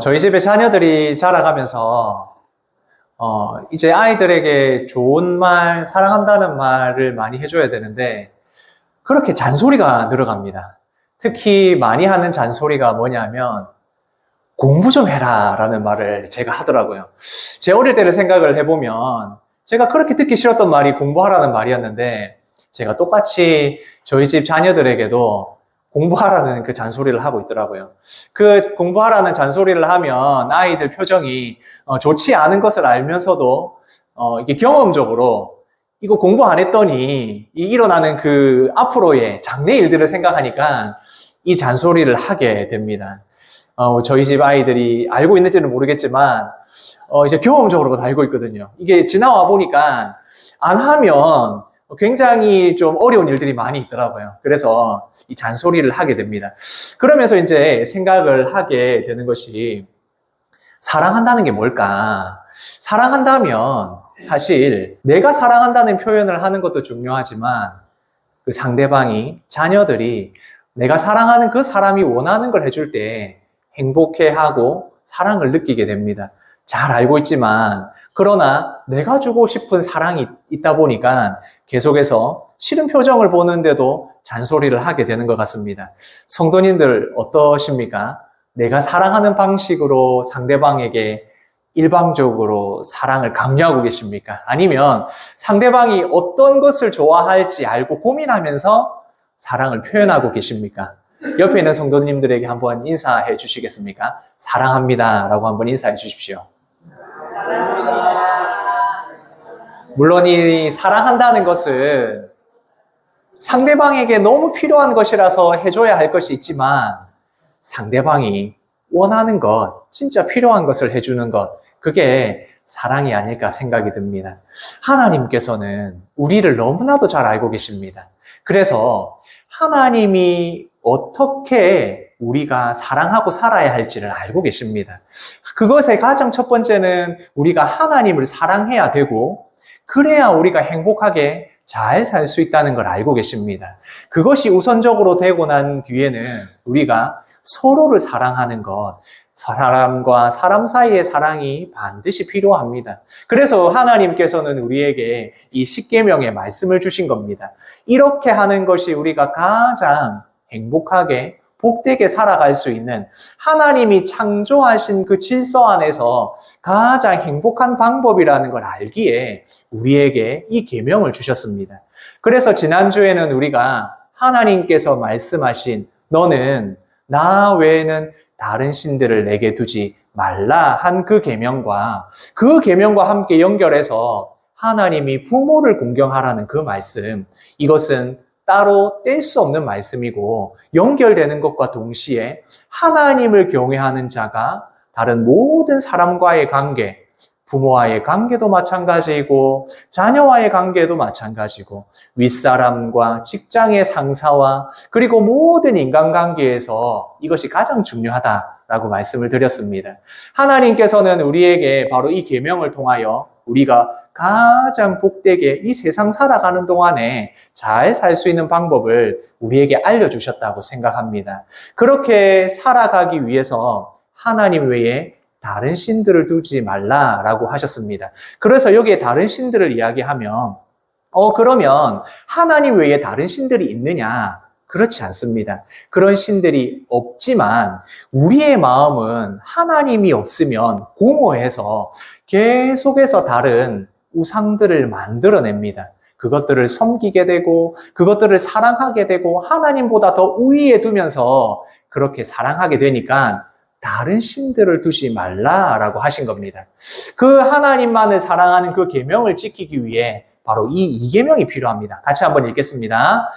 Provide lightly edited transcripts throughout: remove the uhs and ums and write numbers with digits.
저희 집에 자녀들이 자라가면서, 이제 아이들에게 좋은 말, 사랑한다는 말을 많이 해줘야 되는데, 그렇게 잔소리가 늘어갑니다. 특히 많이 하는 잔소리가 뭐냐면, 공부 좀 해라 라는 말을 제가 하더라고요. 제 어릴 때를 생각을 해보면, 제가 그렇게 듣기 싫었던 말이 공부하라는 말이었는데, 제가 똑같이 저희 집 자녀들에게도 공부하라는 그 잔소리를 하고 있더라고요. 그 공부하라는 잔소리를 하면 아이들 표정이 좋지 않은 것을 알면서도 이게 경험적으로 이거 공부 안 했더니 일어나는 그 앞으로의 장래 일들을 생각하니까 이 잔소리를 하게 됩니다. 저희 집 아이들이 알고 있는지는 모르겠지만 이제 경험적으로 다 알고 있거든요. 이게 지나와 보니까 안 하면 굉장히 좀 어려운 일들이 많이 있더라고요. 그래서 이 잔소리를 하게 됩니다. 그러면서 이제 생각을 하게 되는 것이 사랑한다는 게 뭘까? 사랑한다면 사실 내가 사랑한다는 표현을 하는 것도 중요하지만 그 상대방이, 자녀들이 내가 사랑하는 그 사람이 원하는 걸 해줄 때 행복해하고 사랑을 느끼게 됩니다. 잘 알고 있지만 그러나 내가 주고 싶은 사랑이 있다 보니까 계속해서 싫은 표정을 보는데도 잔소리를 하게 되는 것 같습니다. 성도님들 어떠십니까? 내가 사랑하는 방식으로 상대방에게 일방적으로 사랑을 강요하고 계십니까? 아니면 상대방이 어떤 것을 좋아할지 알고 고민하면서 사랑을 표현하고 계십니까? 옆에 있는 성도님들에게 한번 인사해 주시겠습니까? 사랑합니다 라고 한번 인사해 주십시오. 물론 이 사랑한다는 것은 상대방에게 너무 필요한 것이라서 해줘야 할 것이 있지만 상대방이 원하는 것, 진짜 필요한 것을 해주는 것, 그게 사랑이 아닐까 생각이 듭니다. 하나님께서는 우리를 너무나도 잘 알고 계십니다. 그래서 하나님이 어떻게 우리가 사랑하고 살아야 할지를 알고 계십니다. 그것의 가장 첫 번째는 우리가 하나님을 사랑해야 되고 그래야 우리가 행복하게 잘 살 수 있다는 걸 알고 계십니다. 그것이 우선적으로 되고 난 뒤에는 우리가 서로를 사랑하는 것, 사람과 사람 사이의 사랑이 반드시 필요합니다. 그래서 하나님께서는 우리에게 이 십계명의 말씀을 주신 겁니다. 이렇게 하는 것이 우리가 가장 행복하게 복되게 살아갈 수 있는 하나님이 창조하신 그 질서 안에서 가장 행복한 방법이라는 걸 알기에 우리에게 이 계명을 주셨습니다. 그래서 지난주에는 우리가 하나님께서 말씀하신 너는 나 외에는 다른 신들을 내게 두지 말라 한 그 계명과 그 계명과 함께 연결해서 하나님이 부모를 공경하라는 그 말씀, 이것은 따로 뗄 수 없는 말씀이고 연결되는 것과 동시에 하나님을 경외하는 자가 다른 모든 사람과의 관계, 부모와의 관계도 마찬가지이고 자녀와의 관계도 마찬가지고 윗사람과 직장의 상사와 그리고 모든 인간관계에서 이것이 가장 중요하다라고 말씀을 드렸습니다. 하나님께서는 우리에게 바로 이 계명을 통하여 우리가 가장 복되게 이 세상 살아가는 동안에 잘 살 수 있는 방법을 우리에게 알려주셨다고 생각합니다. 그렇게 살아가기 위해서 하나님 외에 다른 신들을 두지 말라라고 하셨습니다. 그래서 여기에 다른 신들을 이야기하면 그러면 하나님 외에 다른 신들이 있느냐? 그렇지 않습니다. 그런 신들이 없지만 우리의 마음은 하나님이 없으면 공허해서 계속해서 다른 우상들을 만들어냅니다. 그것들을 섬기게 되고 그것들을 사랑하게 되고 하나님보다 더 우위에 두면서 그렇게 사랑하게 되니까 다른 신들을 두지 말라라고 하신 겁니다. 그 하나님만을 사랑하는 그 계명을 지키기 위해 바로 이 계명이 필요합니다. 같이 한번 읽겠습니다.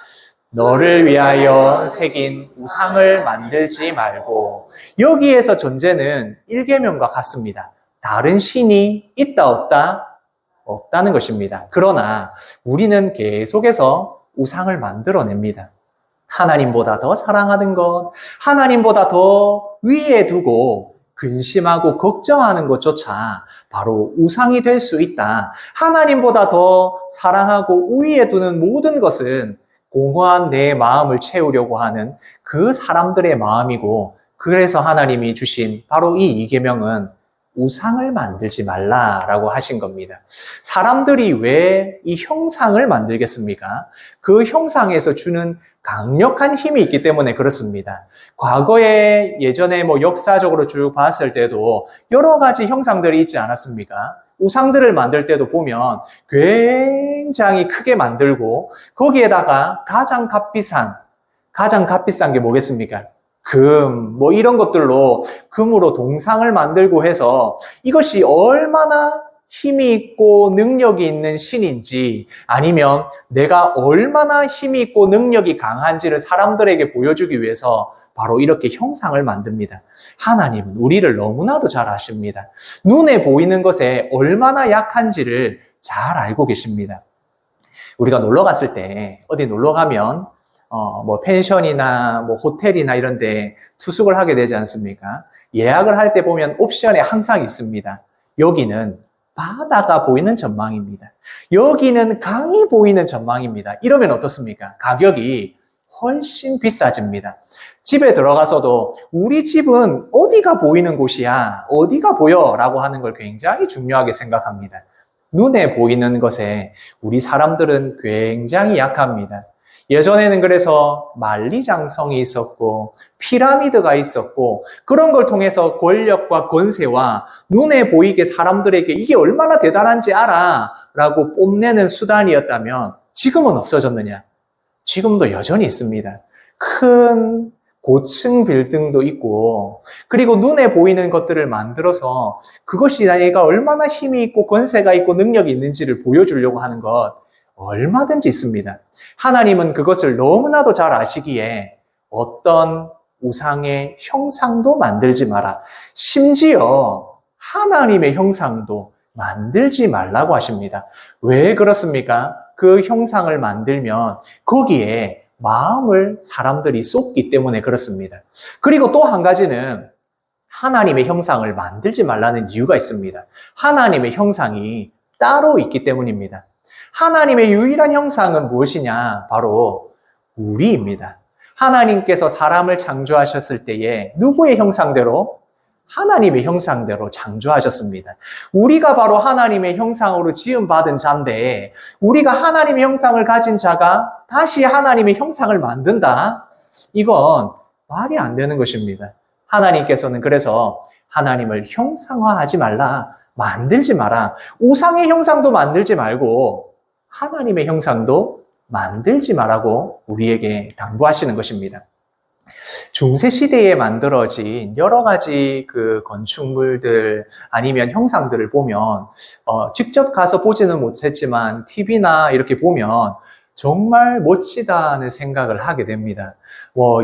너를 위하여 새긴 우상을 만들지 말고. 여기에서 전제는 1계명과 같습니다. 다른 신이 있다 없다? 없다는 것입니다. 그러나 우리는 계속해서 우상을 만들어냅니다. 하나님보다 더 사랑하는 것, 하나님보다 더 위에 두고 근심하고 걱정하는 것조차 바로 우상이 될 수 있다. 하나님보다 더 사랑하고 우위에 두는 모든 것은 공허한 내 마음을 채우려고 하는 그 사람들의 마음이고 그래서 하나님이 주신 바로 이 이계명은 우상을 만들지 말라라고 하신 겁니다. 사람들이 왜 이 형상을 만들겠습니까? 그 형상에서 주는 강력한 힘이 있기 때문에 그렇습니다. 과거에 예전에 역사적으로 쭉 봤을 때도 여러 가지 형상들이 있지 않았습니까? 우상들을 만들 때도 보면 굉장히 크게 만들고 거기에다가 가장 값비싼 게 뭐겠습니까? 금, 이런 것들로 금으로 동상을 만들고 해서 이것이 얼마나 힘이 있고 능력이 있는 신인지 아니면 내가 얼마나 힘이 있고 능력이 강한지를 사람들에게 보여주기 위해서 바로 이렇게 형상을 만듭니다. 하나님은 우리를 너무나도 잘 아십니다. 눈에 보이는 것에 얼마나 약한지를 잘 알고 계십니다. 우리가 놀러 갔을 때 어디 놀러 가면 펜션이나 호텔이나 이런 데 투숙을 하게 되지 않습니까? 예약을 할 때 보면 옵션에 항상 있습니다. 여기는 바다가 보이는 전망입니다. 여기는 강이 보이는 전망입니다. 이러면 어떻습니까? 가격이 훨씬 비싸집니다. 집에 들어가서도 우리 집은 어디가 보이는 곳이야? 어디가 보여? 라고 하는 걸 굉장히 중요하게 생각합니다. 눈에 보이는 것에 우리 사람들은 굉장히 약합니다. 예전에는 그래서 만리장성이 있었고 피라미드가 있었고 그런 걸 통해서 권력과 권세와 눈에 보이게 사람들에게 이게 얼마나 대단한지 알아 라고 뽐내는 수단이었다면 지금은 없어졌느냐? 지금도 여전히 있습니다. 큰 고층 빌딩도 있고 그리고 눈에 보이는 것들을 만들어서 그것이 내가 얼마나 힘이 있고 권세가 있고 능력이 있는지를 보여주려고 하는 것 얼마든지 있습니다. 하나님은 그것을 너무나도 잘 아시기에 어떤 우상의 형상도 만들지 마라. 심지어 하나님의 형상도 만들지 말라고 하십니다. 왜 그렇습니까? 그 형상을 만들면 거기에 마음을 사람들이 쏟기 때문에 그렇습니다. 그리고 또 한 가지는 하나님의 형상을 만들지 말라는 이유가 있습니다. 하나님의 형상이 따로 있기 때문입니다. 하나님의 유일한 형상은 무엇이냐? 바로 우리입니다. 하나님께서 사람을 창조하셨을 때에 누구의 형상대로? 하나님의 형상대로 창조하셨습니다. 우리가 바로 하나님의 형상으로 지음받은 자인데 우리가 하나님의 형상을 가진 자가 다시 하나님의 형상을 만든다? 이건 말이 안 되는 것입니다. 하나님께서는 그래서 하나님을 형상화하지 말라, 만들지 마라. 우상의 형상도 만들지 말고 하나님의 형상도 만들지 말라고 우리에게 당부하시는 것입니다. 중세시대에 만들어진 여러 가지 그 건축물들 아니면 형상들을 보면 직접 가서 보지는 못했지만 TV나 이렇게 보면 정말 멋지다는 생각을 하게 됩니다.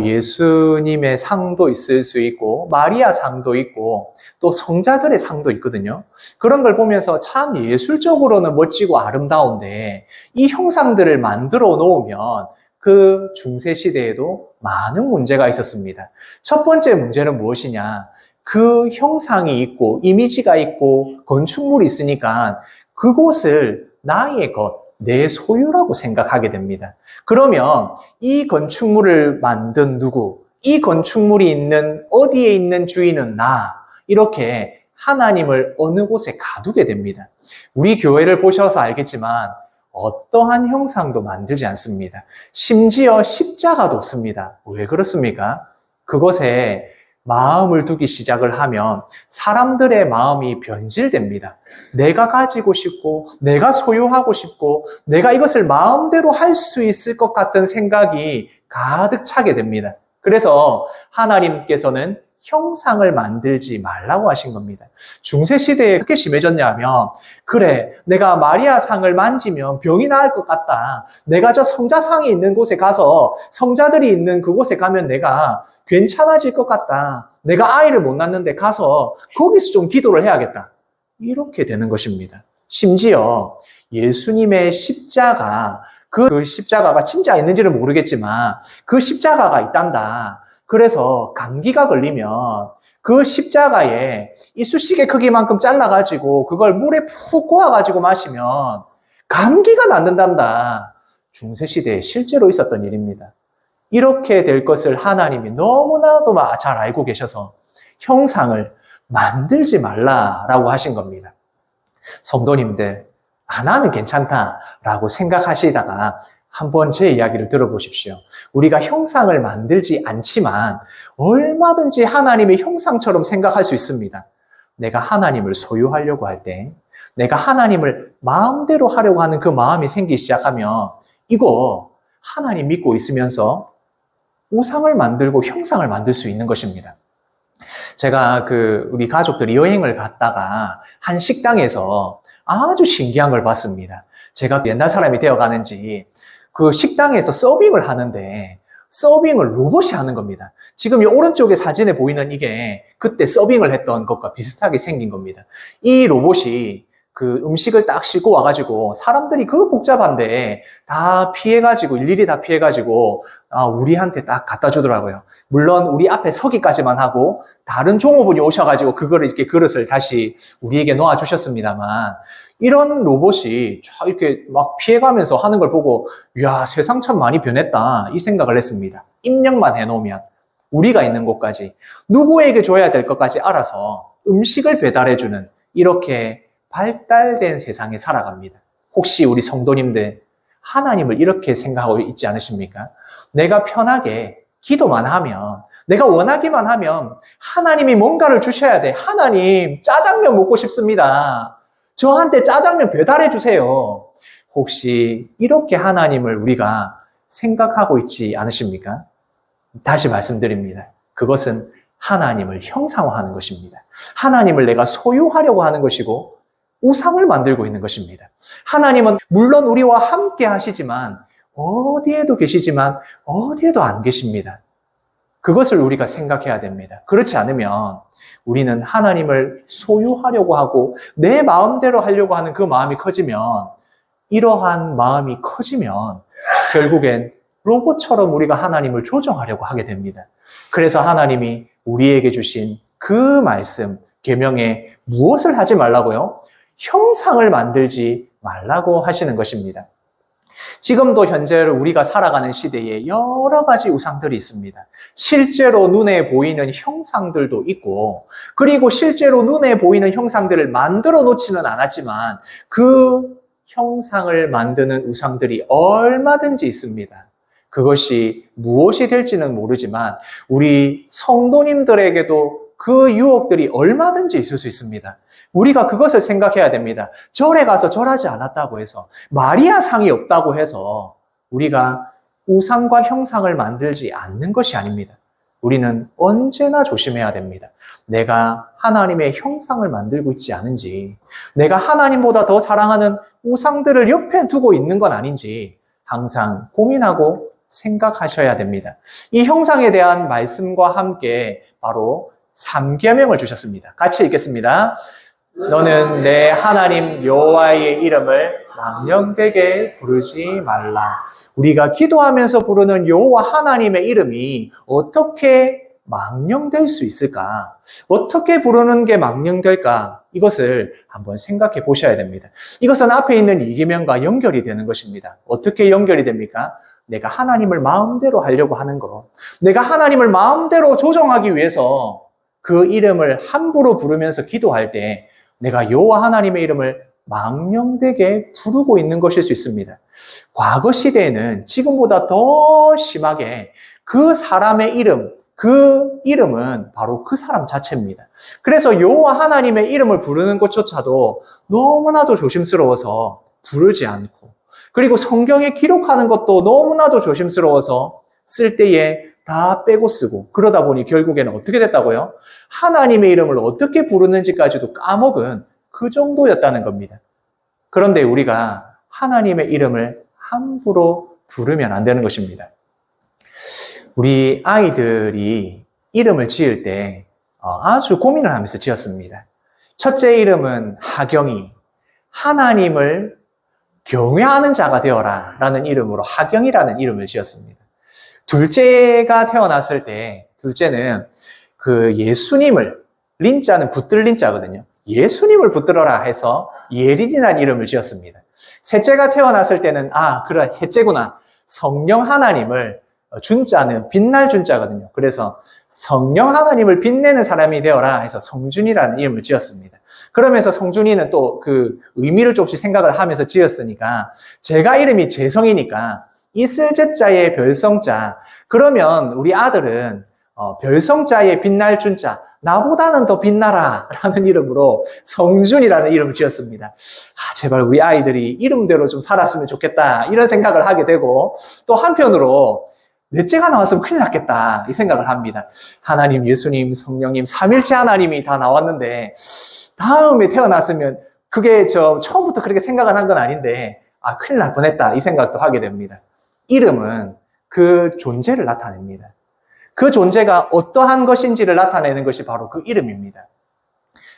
예수님의 상도 있을 수 있고 마리아 상도 있고 또 성자들의 상도 있거든요. 그런 걸 보면서 참 예술적으로는 멋지고 아름다운데 이 형상들을 만들어 놓으면 그 중세시대에도 많은 문제가 있었습니다. 첫 번째 문제는 무엇이냐? 그 형상이 있고 이미지가 있고 건축물이 있으니까 그곳을 나의 것, 내 소유라고 생각하게 됩니다. 그러면 이 건축물을 만든 누구, 이 건축물이 있는 어디에 있는 주인은 나, 이렇게 하나님을 어느 곳에 가두게 됩니다. 우리 교회를 보셔서 알겠지만 어떠한 형상도 만들지 않습니다. 심지어 십자가도 없습니다. 왜 그렇습니까? 그것에 마음을 두기 시작을 하면 사람들의 마음이 변질됩니다. 내가 가지고 싶고 내가 소유하고 싶고 내가 이것을 마음대로 할 수 있을 것 같은 생각이 가득 차게 됩니다. 그래서 하나님께서는 형상을 만들지 말라고 하신 겁니다. 중세시대에 어떻게 심해졌냐면 그래 내가 마리아 상을 만지면 병이 나을 것 같다. 내가 저 성자상이 있는 곳에 가서 성자들이 있는 그곳에 가면 내가 괜찮아질 것 같다. 내가 아이를 못 낳는데 가서 거기서 좀 기도를 해야겠다. 이렇게 되는 것입니다. 심지어 예수님의 십자가, 그 십자가가 진짜 있는지는 모르겠지만 그 십자가가 있단다. 그래서 감기가 걸리면 그 십자가에 이쑤시개 크기만큼 잘라가지고 그걸 물에 푹 고아가지고 마시면 감기가 낫는단다. 중세시대에 실제로 있었던 일입니다. 이렇게 될 것을 하나님이 너무나도 잘 알고 계셔서 형상을 만들지 말라라고 하신 겁니다. 성도님들, 하나는 괜찮다라고 생각하시다가 한번 제 이야기를 들어보십시오. 우리가 형상을 만들지 않지만 얼마든지 하나님의 형상처럼 생각할 수 있습니다. 내가 하나님을 소유하려고 할 때, 내가 하나님을 마음대로 하려고 하는 그 마음이 생기기 시작하면 이거 하나님 믿고 있으면서 우상을 만들고 형상을 만들 수 있는 것입니다. 제가 우리 가족들이 여행을 갔다가 한 식당에서 아주 신기한 걸 봤습니다. 제가 옛날 사람이 되어가는지 그 식당에서 서빙을 하는데 서빙을 로봇이 하는 겁니다. 지금 이 오른쪽에 사진에 보이는 이게 그때 서빙을 했던 것과 비슷하게 생긴 겁니다. 이 로봇이 그 음식을 딱 싣고 와가지고 사람들이 그 복잡한데 다 피해가지고 일일이 다 피해가지고 우리한테 딱 갖다 주더라고요. 물론 우리 앞에 서기까지만 하고 다른 종업원이 오셔가지고 그거를 이렇게 그릇을 다시 우리에게 놓아주셨습니다만 이런 로봇이 이렇게 막 피해가면서 하는 걸 보고 이야 세상 참 많이 변했다 이 생각을 했습니다. 입력만 해놓으면 우리가 있는 곳까지 누구에게 줘야 될 것까지 알아서 음식을 배달해주는 이렇게 발달된 세상에 살아갑니다. 혹시 우리 성도님들 하나님을 이렇게 생각하고 있지 않으십니까? 내가 편하게 기도만 하면 내가 원하기만 하면 하나님이 뭔가를 주셔야 돼. 하나님 짜장면 먹고 싶습니다. 저한테 짜장면 배달해 주세요. 혹시 이렇게 하나님을 우리가 생각하고 있지 않으십니까? 다시 말씀드립니다. 그것은 하나님을 형상화하는 것입니다. 하나님을 내가 소유하려고 하는 것이고 우상을 만들고 있는 것입니다. 하나님은 물론 우리와 함께 하시지만 어디에도 계시지만 어디에도 안 계십니다. 그것을 우리가 생각해야 됩니다. 그렇지 않으면 우리는 하나님을 소유하려고 하고 내 마음대로 하려고 하는 그 마음이 커지면 이러한 마음이 커지면 결국엔 로봇처럼 우리가 하나님을 조종하려고 하게 됩니다. 그래서 하나님이 우리에게 주신 그 말씀, 계명에 무엇을 하지 말라고요? 형상을 만들지 말라고 하시는 것입니다. 지금도 현재로 우리가 살아가는 시대에 여러 가지 우상들이 있습니다. 실제로 눈에 보이는 형상들도 있고, 그리고 실제로 눈에 보이는 형상들을 만들어 놓지는 않았지만 그 형상을 만드는 우상들이 얼마든지 있습니다. 그것이 무엇이 될지는 모르지만 우리 성도님들에게도 그 유혹들이 얼마든지 있을 수 있습니다. 우리가 그것을 생각해야 됩니다. 절에 가서 절하지 않았다고 해서 마리아 상이 없다고 해서 우리가 우상과 형상을 만들지 않는 것이 아닙니다. 우리는 언제나 조심해야 됩니다. 내가 하나님의 형상을 만들고 있지 않은지, 내가 하나님보다 더 사랑하는 우상들을 옆에 두고 있는 건 아닌지 항상 고민하고 생각하셔야 됩니다. 이 형상에 대한 말씀과 함께 바로 3계명을 주셨습니다. 같이 읽겠습니다. 너는 내 하나님 여호와의 이름을 망령되게 부르지 말라. 우리가 기도하면서 부르는 여호와 하나님의 이름이 어떻게 망령될 수 있을까? 어떻게 부르는 게 망령될까? 이것을 한번 생각해 보셔야 됩니다. 이것은 앞에 있는 2계명과 연결이 되는 것입니다. 어떻게 연결이 됩니까? 내가 하나님을 마음대로 하려고 하는 것. 내가 하나님을 마음대로 조정하기 위해서 그 이름을 함부로 부르면서 기도할 때 내가 여호와 하나님의 이름을 망령되게 부르고 있는 것일 수 있습니다. 과거 시대에는 지금보다 더 심하게 그 사람의 이름, 그 이름은 바로 그 사람 자체입니다. 그래서 여호와 하나님의 이름을 부르는 것조차도 너무나도 조심스러워서 부르지 않고, 그리고 성경에 기록하는 것도 너무나도 조심스러워서 쓸 때에 다 빼고 쓰고, 그러다 보니 결국에는 어떻게 됐다고요? 하나님의 이름을 어떻게 부르는지까지도 까먹은 그 정도였다는 겁니다. 그런데 우리가 하나님의 이름을 함부로 부르면 안 되는 것입니다. 우리 아이들이 이름을 지을 때 아주 고민을 하면서 지었습니다. 첫째 이름은 하경이, 하나님을 경외하는 자가 되어라 라는 이름으로 하경이라는 이름을 지었습니다. 둘째가 태어났을 때, 둘째는 그 예수님을, 린자는 붙들 린자거든요. 예수님을 붙들어라 해서 예린이라는 이름을 지었습니다. 셋째가 태어났을 때는, 그래, 셋째구나. 성령 하나님을 준자는 빛날 준자거든요. 그래서 성령 하나님을 빛내는 사람이 되어라 해서 성준이라는 이름을 지었습니다. 그러면서 성준이는 또 그 의미를 조금씩 생각을 하면서 지었으니까 제가 이름이 재성이니까 이슬제자의 별성자, 그러면 우리 아들은 별성자의 빛날 준자, 나보다는 더 빛나라 라는 이름으로 성준이라는 이름을 지었습니다. 제발 우리 아이들이 이름대로 좀 살았으면 좋겠다 이런 생각을 하게 되고, 또 한편으로 넷째가 나왔으면 큰일 났겠다 이 생각을 합니다. 하나님, 예수님, 성령님, 삼일체 하나님이 다 나왔는데 다음에 태어났으면, 그게 처음부터 그렇게 생각을 한 건 아닌데 큰일 날 뻔했다 이 생각도 하게 됩니다. 이름은 그 존재를 나타냅니다. 그 존재가 어떠한 것인지를 나타내는 것이 바로 그 이름입니다.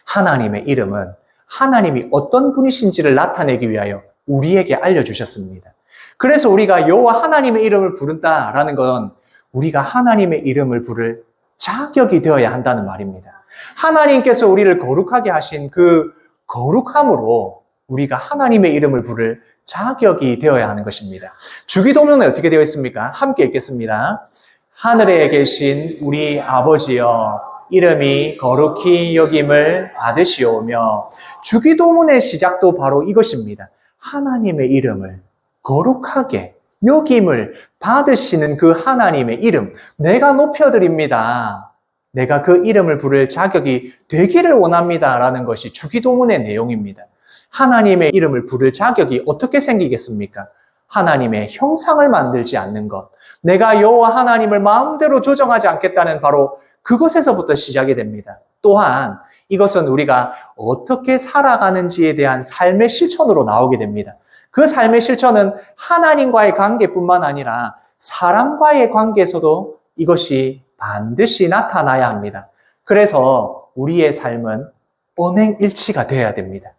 하나님의 이름은 하나님이 어떤 분이신지를 나타내기 위하여 우리에게 알려주셨습니다. 그래서 우리가 여호와 하나님의 이름을 부른다라는 건 우리가 하나님의 이름을 부를 자격이 되어야 한다는 말입니다. 하나님께서 우리를 거룩하게 하신 그 거룩함으로 우리가 하나님의 이름을 부를 자격이 되어야 하는 것입니다. 주기도문에 어떻게 되어 있습니까? 함께 읽겠습니다. 하늘에 계신 우리 아버지여, 이름이 거룩히 여김을 받으시오며. 주기도문의 시작도 바로 이것입니다. 하나님의 이름을 거룩하게 여김을 받으시는 그 하나님의 이름, 내가 높여드립니다. 내가 그 이름을 부를 자격이 되기를 원합니다 라는 것이 주기도문의 내용입니다. 하나님의 이름을 부를 자격이 어떻게 생기겠습니까? 하나님의 형상을 만들지 않는 것, 내가 여호와 하나님을 마음대로 조정하지 않겠다는 바로 그것에서부터 시작이 됩니다. 또한 이것은 우리가 어떻게 살아가는지에 대한 삶의 실천으로 나오게 됩니다. 그 삶의 실천은 하나님과의 관계뿐만 아니라 사람과의 관계에서도 이것이 반드시 나타나야 합니다. 그래서 우리의 삶은 언행일치가 되어야 됩니다.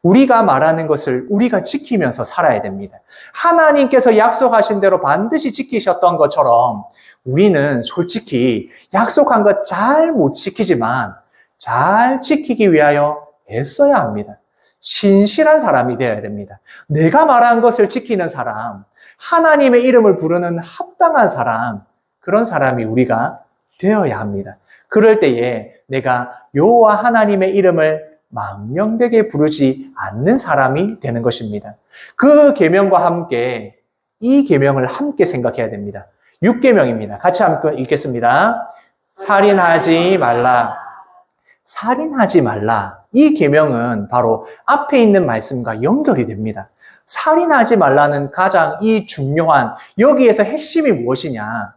우리가 말하는 것을 우리가 지키면서 살아야 됩니다. 하나님께서 약속하신 대로 반드시 지키셨던 것처럼 우리는 솔직히 약속한 것 잘 못 지키지만 잘 지키기 위하여 애써야 합니다. 신실한 사람이 되어야 됩니다. 내가 말한 것을 지키는 사람, 하나님의 이름을 부르는 합당한 사람, 그런 사람이 우리가 되어야 합니다. 그럴 때에 내가 여호와 하나님의 이름을 망령되게 부르지 않는 사람이 되는 것입니다. 그 계명과 함께 이 계명을 함께 생각해야 됩니다. 6계명입니다. 같이 함께 읽겠습니다. 살인하지 말라. 살인하지 말라. 이 계명은 바로 앞에 있는 말씀과 연결이 됩니다. 살인하지 말라는 가장 이 중요한, 여기에서 핵심이 무엇이냐?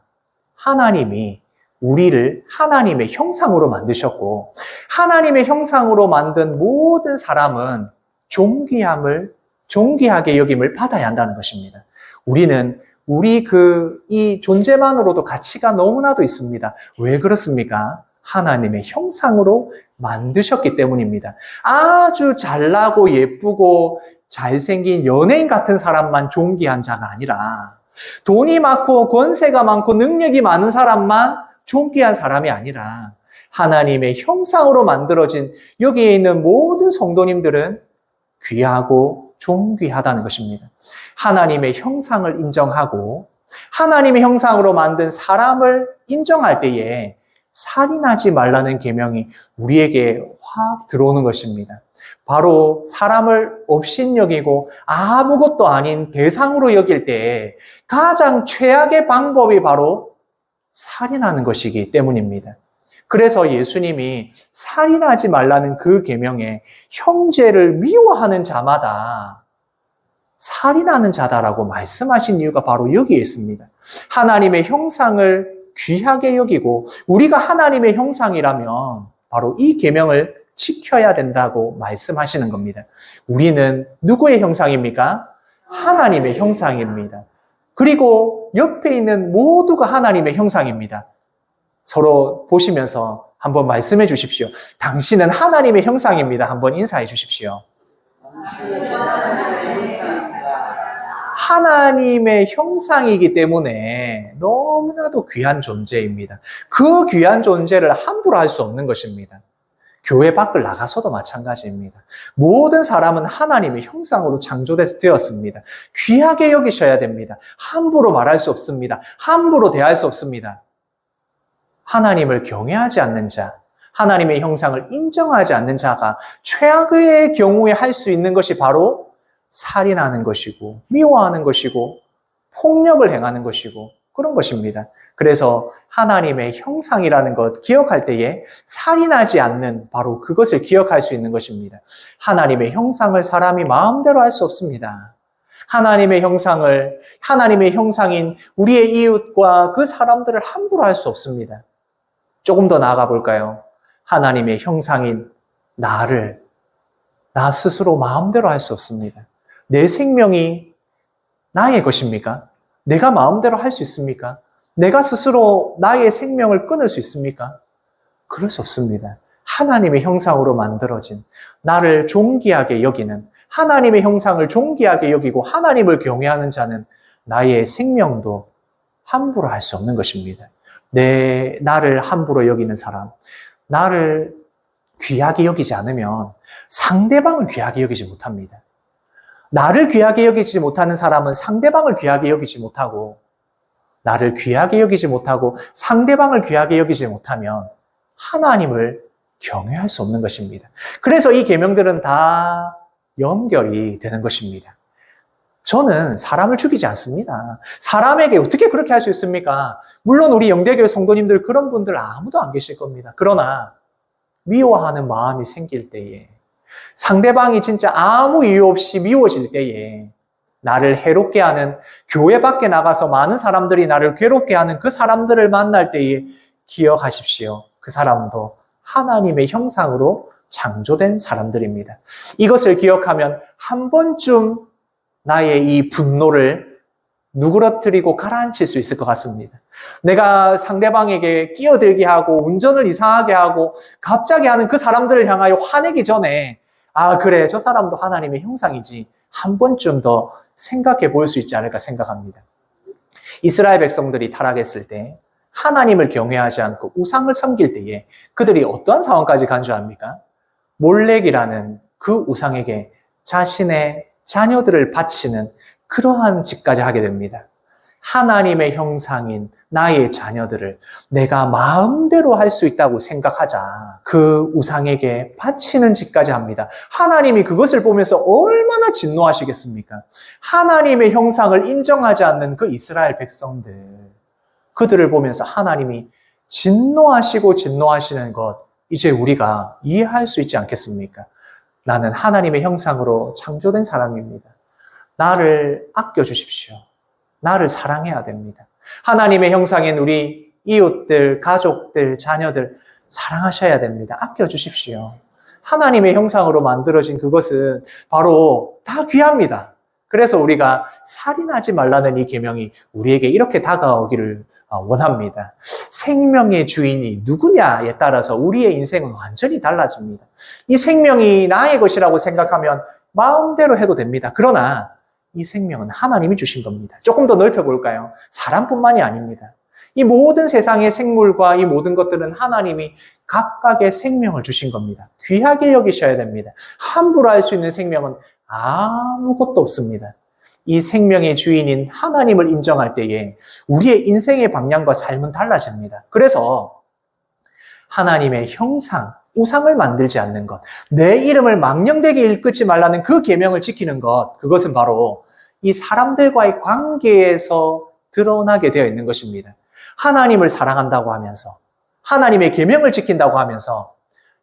하나님이 우리를 하나님의 형상으로 만드셨고 하나님의 형상으로 만든 모든 사람은 존귀하게 여김을 받아야 한다는 것입니다. 우리는 이 존재만으로도 가치가 너무나도 있습니다. 왜 그렇습니까? 하나님의 형상으로 만드셨기 때문입니다. 아주 잘나고 예쁘고 잘생긴 연예인 같은 사람만 존귀한 자가 아니라, 돈이 많고 권세가 많고 능력이 많은 사람만 존귀한 사람이 아니라, 하나님의 형상으로 만들어진 여기에 있는 모든 성도님들은 귀하고 존귀하다는 것입니다. 하나님의 형상을 인정하고 하나님의 형상으로 만든 사람을 인정할 때에 살인하지 말라는 계명이 우리에게 확 들어오는 것입니다. 바로 사람을 업신여기고 아무것도 아닌 대상으로 여길 때 가장 최악의 방법이 바로 살인하는 것이기 때문입니다. 그래서 예수님이 살인하지 말라는 그 계명에 형제를 미워하는 자마다 살인하는 자다라고 말씀하신 이유가 바로 여기에 있습니다. 하나님의 형상을 귀하게 여기고 우리가 하나님의 형상이라면 바로 이 계명을 지켜야 된다고 말씀하시는 겁니다. 우리는 누구의 형상입니까? 하나님의 형상입니다. 그리고 옆에 있는 모두가 하나님의 형상입니다. 서로 보시면서 한번 말씀해 주십시오. 당신은 하나님의 형상입니다. 한번 인사해 주십시오. 하나님의 형상이기 때문에 너무나도 귀한 존재입니다. 그 귀한 존재를 함부로 할 수 없는 것입니다. 교회 밖을 나가서도 마찬가지입니다. 모든 사람은 하나님의 형상으로 창조돼서 되었습니다. 귀하게 여기셔야 됩니다. 함부로 말할 수 없습니다. 함부로 대할 수 없습니다. 하나님을 경외하지 않는 자, 하나님의 형상을 인정하지 않는 자가 최악의 경우에 할 수 있는 것이 바로 살인하는 것이고, 미워하는 것이고, 폭력을 행하는 것이고, 그런 것입니다. 그래서 하나님의 형상이라는 것 기억할 때에 살인하지 않는 바로 그것을 기억할 수 있는 것입니다. 하나님의 형상을 사람이 마음대로 할 수 없습니다. 하나님의 형상인 우리의 이웃과 그 사람들을 함부로 할 수 없습니다. 조금 더 나아가 볼까요? 하나님의 형상인 나 스스로 마음대로 할 수 없습니다. 내 생명이 나의 것입니까? 내가 마음대로 할 수 있습니까? 내가 스스로 나의 생명을 끊을 수 있습니까? 그럴 수 없습니다. 하나님의 형상으로 만들어진 나를 존귀하게 여기는, 하나님의 형상을 존귀하게 여기고 하나님을 경외하는 자는 나의 생명도 함부로 할 수 없는 것입니다. 나를 함부로 여기는 사람, 나를 귀하게 여기지 않으면 상대방을 귀하게 여기지 못합니다. 나를 귀하게 여기지 못하는 사람은 상대방을 귀하게 여기지 못하고, 나를 귀하게 여기지 못하고 상대방을 귀하게 여기지 못하면 하나님을 경외할 수 없는 것입니다. 그래서 이 계명들은 다 연결이 되는 것입니다. 저는 사람을 죽이지 않습니다. 사람에게 어떻게 그렇게 할 수 있습니까? 물론 우리 영대교회 성도님들 그런 분들 아무도 안 계실 겁니다. 그러나 미워하는 마음이 생길 때에, 상대방이 진짜 아무 이유 없이 미워질 때에, 나를 해롭게 하는, 교회 밖에 나가서 많은 사람들이 나를 괴롭게 하는 그 사람들을 만날 때에 기억하십시오. 그 사람도 하나님의 형상으로 창조된 사람들입니다. 이것을 기억하면 한 번쯤 나의 이 분노를 누그러뜨리고 가라앉힐 수 있을 것 같습니다. 내가 상대방에게 끼어들게 하고 운전을 이상하게 하고 갑자기 하는 그 사람들을 향하여 화내기 전에, 아 그래, 저 사람도 하나님의 형상이지, 한 번쯤 더 생각해 볼 수 있지 않을까 생각합니다. 이스라엘 백성들이 타락했을 때 하나님을 경외하지 않고 우상을 섬길 때에 그들이 어떠한 상황까지 간 줄 압니까? 몰렉이라는 그 우상에게 자신의 자녀들을 바치는 그러한 짓까지 하게 됩니다. 하나님의 형상인 나의 자녀들을 내가 마음대로 할 수 있다고 생각하자, 그 우상에게 바치는 짓까지 합니다. 하나님이 그것을 보면서 얼마나 진노하시겠습니까? 하나님의 형상을 인정하지 않는 그 이스라엘 백성들, 그들을 보면서 하나님이 진노하시는 것, 이제 우리가 이해할 수 있지 않겠습니까? 나는 하나님의 형상으로 창조된 사람입니다. 나를 아껴주십시오. 나를 사랑해야 됩니다. 하나님의 형상인 우리 이웃들, 가족들, 자녀들 사랑하셔야 됩니다. 아껴주십시오. 하나님의 형상으로 만들어진 그것은 바로 다 귀합니다. 그래서 우리가 살인하지 말라는 이 계명이 우리에게 이렇게 다가오기를 원합니다. 생명의 주인이 누구냐에 따라서 우리의 인생은 완전히 달라집니다. 이 생명이 나의 것이라고 생각하면 마음대로 해도 됩니다. 그러나 이 생명은 하나님이 주신 겁니다. 조금 더 넓혀볼까요? 사람뿐만이 아닙니다. 이 모든 세상의 생물과 이 모든 것들은 하나님이 각각의 생명을 주신 겁니다. 귀하게 여기셔야 됩니다. 함부로 할 수 있는 생명은 아무것도 없습니다. 이 생명의 주인인 하나님을 인정할 때에 우리의 인생의 방향과 삶은 달라집니다. 그래서 하나님의 형상, 우상을 만들지 않는 것, 내 이름을 망령되게 일컫지 말라는 그 계명을 지키는 것, 그것은 바로 이 사람들과의 관계에서 드러나게 되어 있는 것입니다. 하나님을 사랑한다고 하면서, 하나님의 계명을 지킨다고 하면서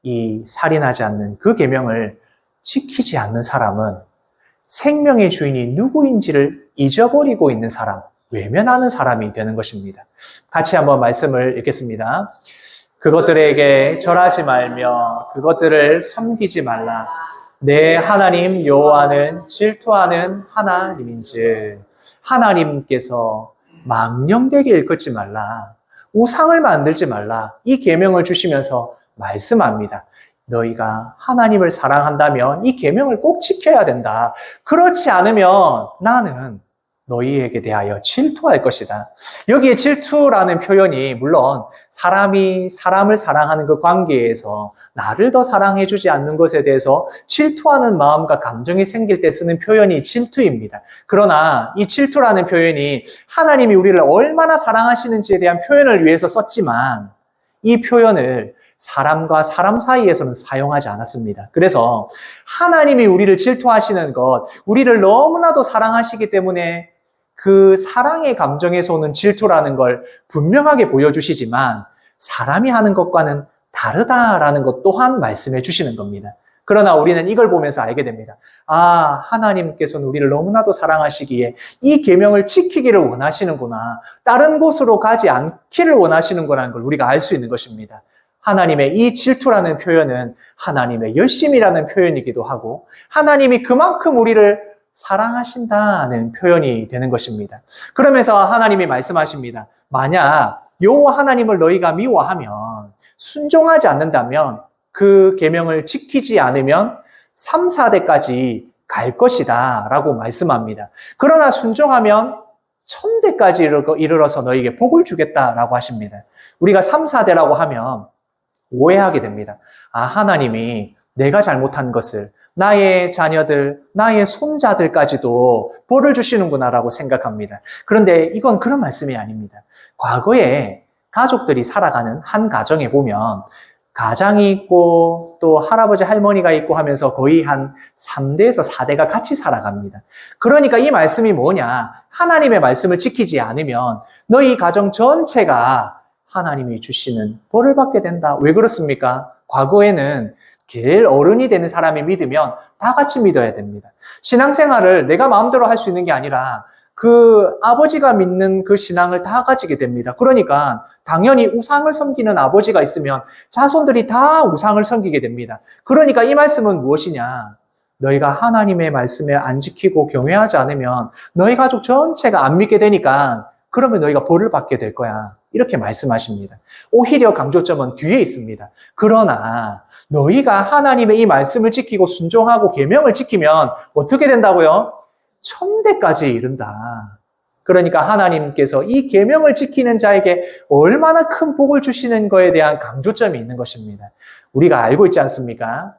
이 살인하지 않는 그 계명을 지키지 않는 사람은 생명의 주인이 누구인지를 잊어버리고 있는 사람, 외면하는 사람이 되는 것입니다. 같이 한번 말씀을 읽겠습니다. 그것들에게 절하지 말며 그것들을 섬기지 말라. 내 하나님 여호와는 질투하는 하나님인즉. 하나님께서 망령되게 일컫지 말라, 우상을 만들지 말라, 이 계명을 주시면서 말씀합니다. 너희가 하나님을 사랑한다면 이 계명을 꼭 지켜야 된다. 그렇지 않으면 나는 너희에게 대하여 질투할 것이다. 여기에 질투라는 표현이 물론 사람이 사람을 사랑하는 그 관계에서 나를 더 사랑해주지 않는 것에 대해서 질투하는 마음과 감정이 생길 때 쓰는 표현이 질투입니다. 그러나 이 질투라는 표현이 하나님이 우리를 얼마나 사랑하시는지에 대한 표현을 위해서 썼지만 이 표현을 사람과 사람 사이에서는 사용하지 않았습니다. 그래서 하나님이 우리를 질투하시는 것, 우리를 너무나도 사랑하시기 때문에 그 사랑의 감정에서 오는 질투라는 걸 분명하게 보여주시지만 사람이 하는 것과는 다르다라는 것 또한 말씀해 주시는 겁니다. 그러나 우리는 이걸 보면서 알게 됩니다. 아, 하나님께서는 우리를 너무나도 사랑하시기에 이 계명을 지키기를 원하시는구나. 다른 곳으로 가지 않기를 원하시는구나 하는 걸 우리가 알 수 있는 것입니다. 하나님의 이 질투라는 표현은 하나님의 열심이라는 표현이기도 하고 하나님이 그만큼 우리를 사랑하신다는 표현이 되는 것입니다. 그러면서 하나님이 말씀하십니다. 만약 여호와 하나님을 너희가 미워하면 순종하지 않는다면 그 계명을 지키지 않으면 3, 4대까지 갈 것이다 라고 말씀합니다. 그러나 순종하면 1000대까지 이르러서 너희에게 복을 주겠다라고 하십니다. 우리가 3, 4대라고 하면 오해하게 됩니다. 아, 하나님이 내가 잘못한 것을 나의 자녀들, 나의 손자들까지도 벌을 주시는구나라고 생각합니다. 그런데 이건 그런 말씀이 아닙니다. 과거에 가족들이 살아가는 한 가정에 보면 가장이 있고 또 할아버지, 할머니가 있고 하면서 거의 한 3대에서 4대가 같이 살아갑니다. 그러니까 이 말씀이 뭐냐? 하나님의 말씀을 지키지 않으면 너희 가정 전체가 하나님이 주시는 벌을 받게 된다. 왜 그렇습니까? 과거에는 제일 어른이 되는 사람이 믿으면 다 같이 믿어야 됩니다. 신앙생활을 내가 마음대로 할 수 있는 게 아니라 그 아버지가 믿는 그 신앙을 다 가지게 됩니다. 그러니까 당연히 우상을 섬기는 아버지가 있으면 자손들이 다 우상을 섬기게 됩니다. 그러니까 이 말씀은 무엇이냐? 너희가 하나님의 말씀에 안 지키고 경외하지 않으면 너희 가족 전체가 안 믿게 되니까 그러면 너희가 벌을 받게 될 거야. 이렇게 말씀하십니다. 오히려 강조점은 뒤에 있습니다. 그러나 너희가 하나님의 이 말씀을 지키고 순종하고 계명을 지키면 어떻게 된다고요? 1000대까지 이른다. 그러니까 하나님께서 이 계명을 지키는 자에게 얼마나 큰 복을 주시는 거에 대한 강조점이 있는 것입니다. 우리가 알고 있지 않습니까?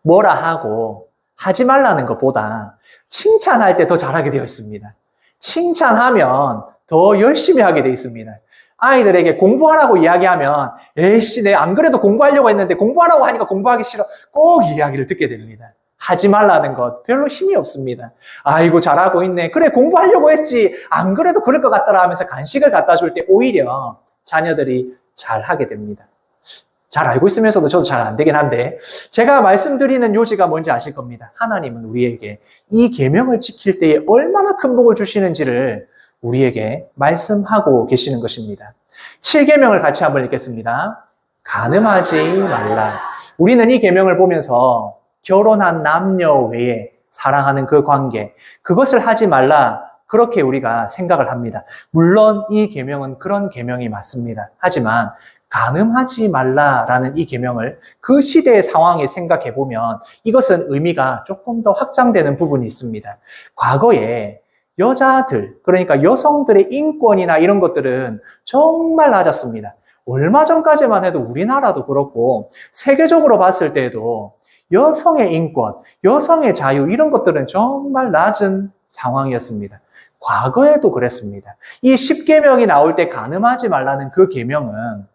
뭐라 하고 하지 말라는 것보다 칭찬할 때 더 잘하게 되어 있습니다. 칭찬하면 더 열심히 하게 되어 있습니다. 아이들에게 공부하라고 이야기하면 에이씨, 내 안 그래도 공부하려고 했는데 공부하라고 하니까 공부하기 싫어. 꼭 이야기를 듣게 됩니다. 하지 말라는 것 별로 힘이 없습니다. 아이고 잘하고 있네. 그래 공부하려고 했지. 안 그래도 그럴 것 같더라 하면서 간식을 갖다 줄 때 오히려 자녀들이 잘하게 됩니다. 잘 알고 있으면서도 저도 잘 안 되긴 한데 제가 말씀드리는 요지가 뭔지 아실 겁니다. 하나님은 우리에게 이 계명을 지킬 때에 얼마나 큰 복을 주시는지를 우리에게 말씀하고 계시는 것입니다. 7계명을 같이 한번 읽겠습니다. 간음하지 말라. 우리는 이 계명을 보면서 결혼한 남녀 외에 사랑하는 그 관계, 그것을 하지 말라 그렇게 우리가 생각을 합니다. 물론 이 계명은 그런 계명이 맞습니다. 하지만 간음하지 말라라는 이 계명을 그 시대의 상황에 생각해 보면 이것은 의미가 조금 더 확장되는 부분이 있습니다. 과거에 여자들, 그러니까 여성들의 인권이나 이런 것들은 정말 낮았습니다. 얼마 전까지만 해도 우리나라도 그렇고 세계적으로 봤을 때도 여성의 인권, 여성의 자유 이런 것들은 정말 낮은 상황이었습니다. 과거에도 그랬습니다. 이 10계명이 나올 때 간음하지 말라는 그 계명은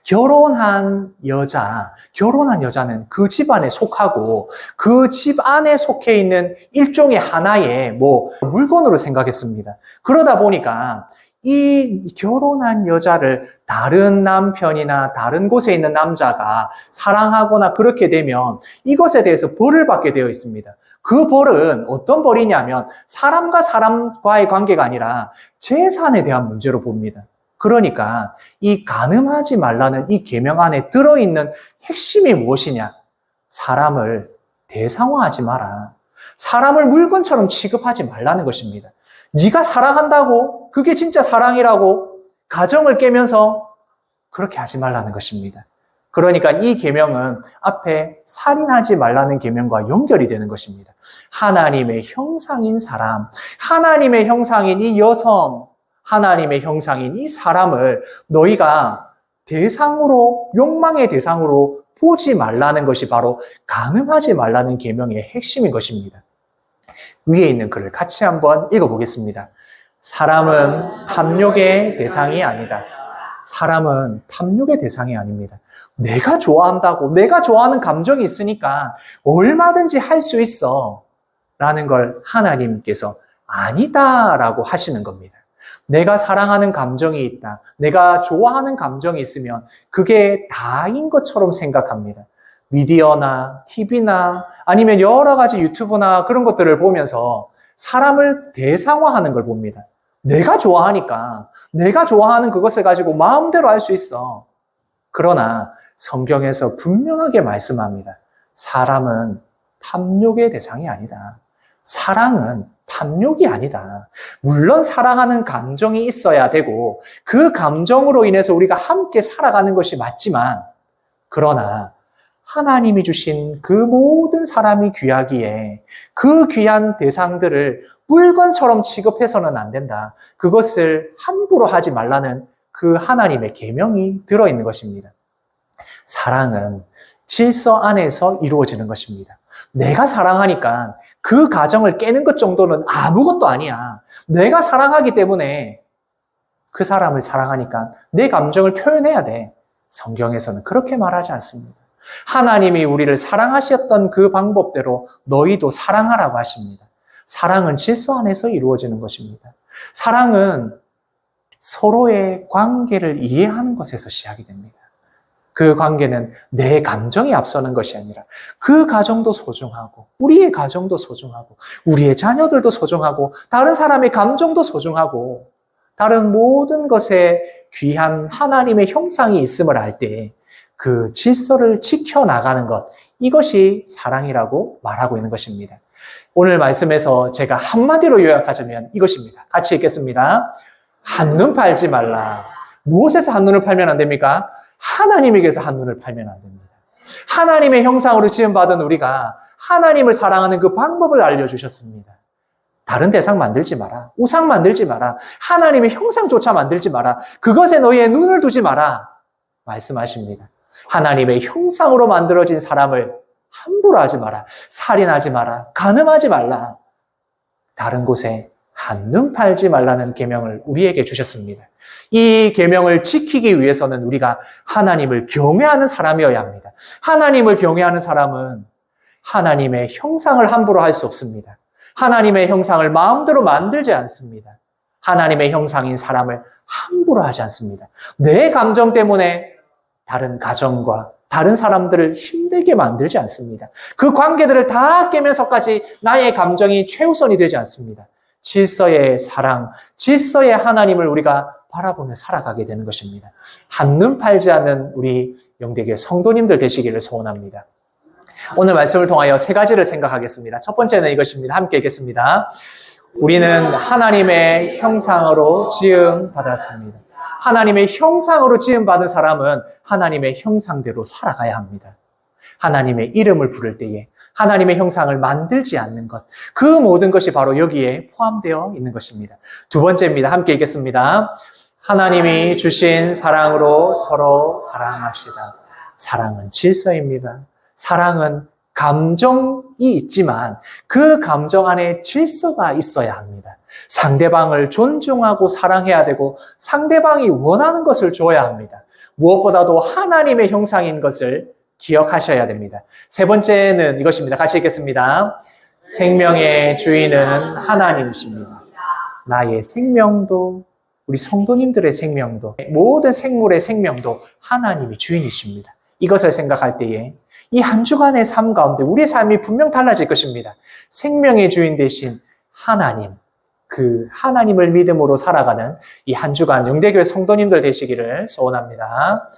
결혼한 여자는 그 집안에 속하고 그 집 안에 속해 있는 일종의 하나의 물건으로 생각했습니다. 그러다 보니까 이 결혼한 여자를 다른 남편이나 다른 곳에 있는 남자가 사랑하거나 그렇게 되면 이것에 대해서 벌을 받게 되어 있습니다. 그 벌은 어떤 벌이냐면 사람과 사람과의 관계가 아니라 재산에 대한 문제로 봅니다. 그러니까 이 간음하지 말라는 이 계명 안에 들어있는 핵심이 무엇이냐? 사람을 대상화하지 마라. 사람을 물건처럼 취급하지 말라는 것입니다. 네가 사랑한다고? 그게 진짜 사랑이라고? 가정을 깨면서 그렇게 하지 말라는 것입니다. 그러니까 이 계명은 앞에 살인하지 말라는 계명과 연결이 되는 것입니다. 하나님의 형상인 사람, 하나님의 형상인 이 여성, 하나님의 형상인 이 사람을 너희가 대상으로, 욕망의 대상으로 보지 말라는 것이 바로 간음하지 말라는 계명의 핵심인 것입니다. 위에 있는 글을 같이 한번 읽어보겠습니다. 사람은 탐욕의 대상이 아니다. 사람은 탐욕의 대상이 아닙니다. 내가 좋아한다고, 내가 좋아하는 감정이 있으니까 얼마든지 할 수 있어 라는 걸 하나님께서 아니다라고 하시는 겁니다. 내가 사랑하는 감정이 있다, 내가 좋아하는 감정이 있으면 그게 다인 것처럼 생각합니다. 미디어나 TV나 아니면 여러 가지 유튜브나 그런 것들을 보면서 사람을 대상화하는 걸 봅니다. 내가 좋아하니까 내가 좋아하는 그것을 가지고 마음대로 할 수 있어. 그러나 성경에서 분명하게 말씀합니다. 사람은 탐욕의 대상이 아니다. 사랑은 탐욕이 아니다. 물론 사랑하는 감정이 있어야 되고 그 감정으로 인해서 우리가 함께 살아가는 것이 맞지만, 그러나 하나님이 주신 그 모든 사람이 귀하기에 그 귀한 대상들을 물건처럼 취급해서는 안 된다. 그것을 함부로 하지 말라는 그 하나님의 계명이 들어있는 것입니다. 사랑은 질서 안에서 이루어지는 것입니다. 내가 사랑하니까 그 가정을 깨는 것 정도는 아무것도 아니야. 내가 사랑하기 때문에 그 사람을 사랑하니까 내 감정을 표현해야 돼. 성경에서는 그렇게 말하지 않습니다. 하나님이 우리를 사랑하셨던 그 방법대로 너희도 사랑하라고 하십니다. 사랑은 질서 안에서 이루어지는 것입니다. 사랑은 서로의 관계를 이해하는 것에서 시작이 됩니다. 그 관계는 내 감정이 앞서는 것이 아니라 그 가정도 소중하고 우리의 가정도 소중하고 우리의 자녀들도 소중하고 다른 사람의 감정도 소중하고 다른 모든 것에 귀한 하나님의 형상이 있음을 알 때 그 질서를 지켜나가는 것, 이것이 사랑이라고 말하고 있는 것입니다. 오늘 말씀에서 제가 한마디로 요약하자면 이것입니다. 같이 읽겠습니다. 한눈 팔지 말라. 무엇에서 한눈을 팔면 안 됩니까? 하나님에게서 한눈을 팔면 안 됩니다. 하나님의 형상으로 지음받은 우리가 하나님을 사랑하는 그 방법을 알려주셨습니다. 다른 대상 만들지 마라. 우상 만들지 마라. 하나님의 형상조차 만들지 마라. 그것에 너희의 눈을 두지 마라. 말씀하십니다. 하나님의 형상으로 만들어진 사람을 함부로 하지 마라. 살인하지 마라. 간음하지 말라. 다른 곳에 한눈 팔지 말라는 계명을 우리에게 주셨습니다. 이 계명을 지키기 위해서는 우리가 하나님을 경외하는 사람이어야 합니다. 하나님을 경외하는 사람은 하나님의 형상을 함부로 할 수 없습니다. 하나님의 형상을 마음대로 만들지 않습니다. 하나님의 형상인 사람을 함부로 하지 않습니다. 내 감정 때문에 다른 가정과 다른 사람들을 힘들게 만들지 않습니다. 그 관계들을 다 깨면서까지 나의 감정이 최우선이 되지 않습니다. 질서의 사랑, 질서의 하나님을 우리가 바라보며 살아가게 되는 것입니다. 한눈 팔지 않는 우리 영대교회 성도님들 되시기를 소원합니다. 오늘 말씀을 통하여 세 가지를 생각하겠습니다. 첫 번째는 이것입니다. 함께 읽겠습니다. 우리는 하나님의 형상으로 지음받았습니다. 하나님의 형상으로 지음받은 사람은 하나님의 형상대로 살아가야 합니다. 하나님의 이름을 부를 때에 하나님의 형상을 만들지 않는 것, 그 모든 것이 바로 여기에 포함되어 있는 것입니다. 두 번째입니다. 함께 읽겠습니다. 하나님이 주신 사랑으로 서로 사랑합시다. 사랑은 질서입니다. 사랑은 감정이 있지만 그 감정 안에 질서가 있어야 합니다. 상대방을 존중하고 사랑해야 되고 상대방이 원하는 것을 줘야 합니다. 무엇보다도 하나님의 형상인 것을 기억하셔야 됩니다. 세 번째는 이것입니다. 같이 읽겠습니다. 생명의 주인은 하나님이십니다. 나의 생명도, 우리 성도님들의 생명도, 모든 생물의 생명도 하나님이 주인이십니다. 이것을 생각할 때에 이 한 주간의 삶 가운데 우리의 삶이 분명 달라질 것입니다. 생명의 주인 되신 하나님, 그 하나님을 믿음으로 살아가는 이 한 주간 영대교회 성도님들 되시기를 소원합니다.